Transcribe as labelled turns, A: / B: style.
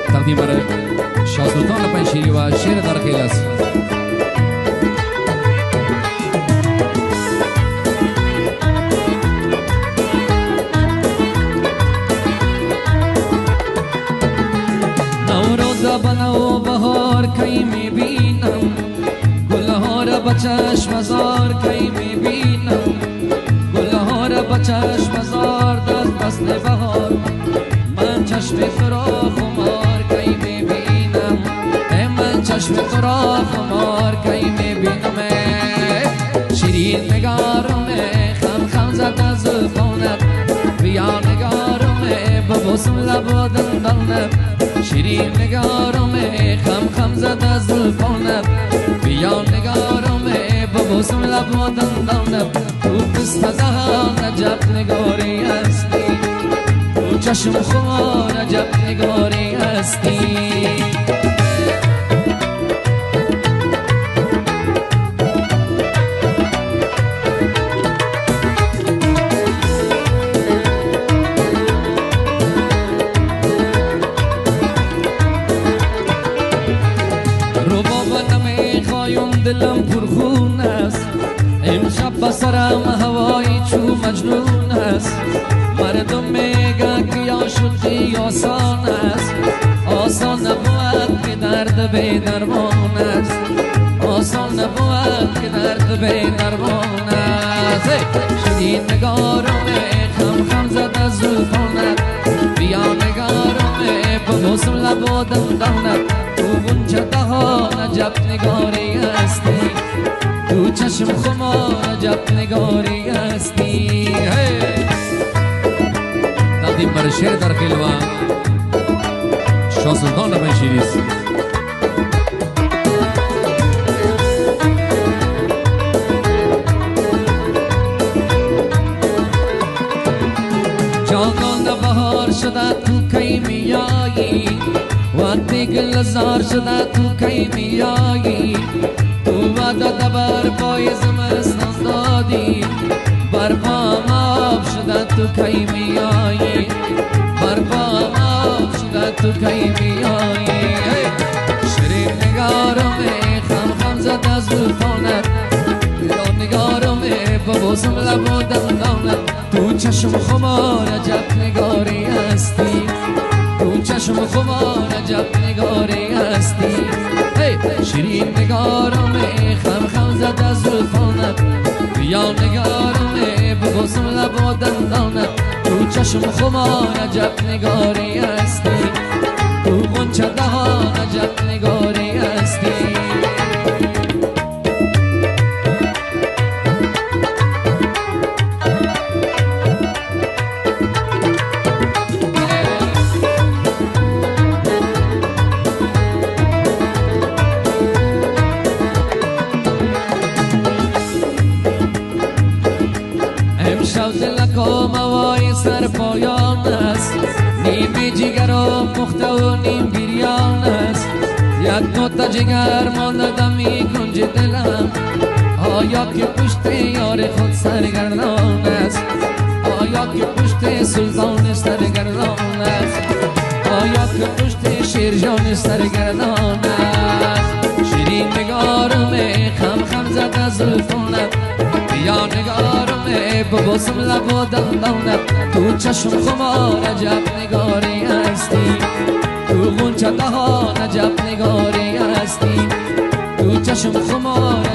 A: تقدیم برای شاه سلطان پنشیری و شیر در خیل است. نوروز بنو بهار کی میبینم، گلها را به چشم زار کی میبینم، گلها را به چشم زار در فصل بهار، من چشم تو را خمار کی میبینم، من چشم تو را خمار کی میبینم. شیرین نگارم خم خم زد زلفانت، بیا نگارم ببوسم لب و دندانت، شیرین نگارم خم خم زد زلفانت، بیا نگارم ببوسم لب و دندانت. تو پست زهان عجب نگاری هستی، تو چشم خمار عجب نگاری هستی. دلم پرخون است، امشب بسرم هوایی چو مجنون است، مردم میگن که یا شدی آسان است، آسان نبود که درد بی درمان است، آسان نبود که درد بی درمان است. شدی نگارم خم خم زد از زلفانت، بیا نگارم ببوسم لب و دندانت، تو غنچه دهان عجب نگاری هستی، تو چشم خمار عجب نگاری هستی. تقدیم بر شعر در خلوه شاه سلطان پنشیری است. جانان بهار شده تو کی میایی، وقتی گل زار شده تو کی میایی، تو وعده بر پای زمستان دادی، بر پام آب شده تو کی میایی، بر پام آب شده تو کی میایی. شیرین نگارم خم خم زد از زلفانت، یا نگارم ببوسم لب و دندانت، تو چشم خمار عجب نگاری هستی، تو چشم خمار عجب نگاری هستی. شیرین نگارم خم خم زد از زلفانت، بیا نگارم ببوسم لب و دندانت، تو چشم خمار عجب نگاری هستی، تو غنچه دهان عجب نگاری هستی. امشب دلکم هوای سر پایان است، نیم جگر و پخته و نیم بریان است، یک نوتا جگر مانده دمی کنج دلم، آیا که پشت یار خود سرگردان است، آیا که پشت سلطان سرگردان است، آیا که پشت شیرجان سرگردان است. شیرین نگارم خم خم زد از زلفانت، بیا نگارم ببوسم لب و دندانت، تو چشم خمار عجب نگاری هستی، تو غنچه دهان عجب نگاری هستی، تو چشم خمار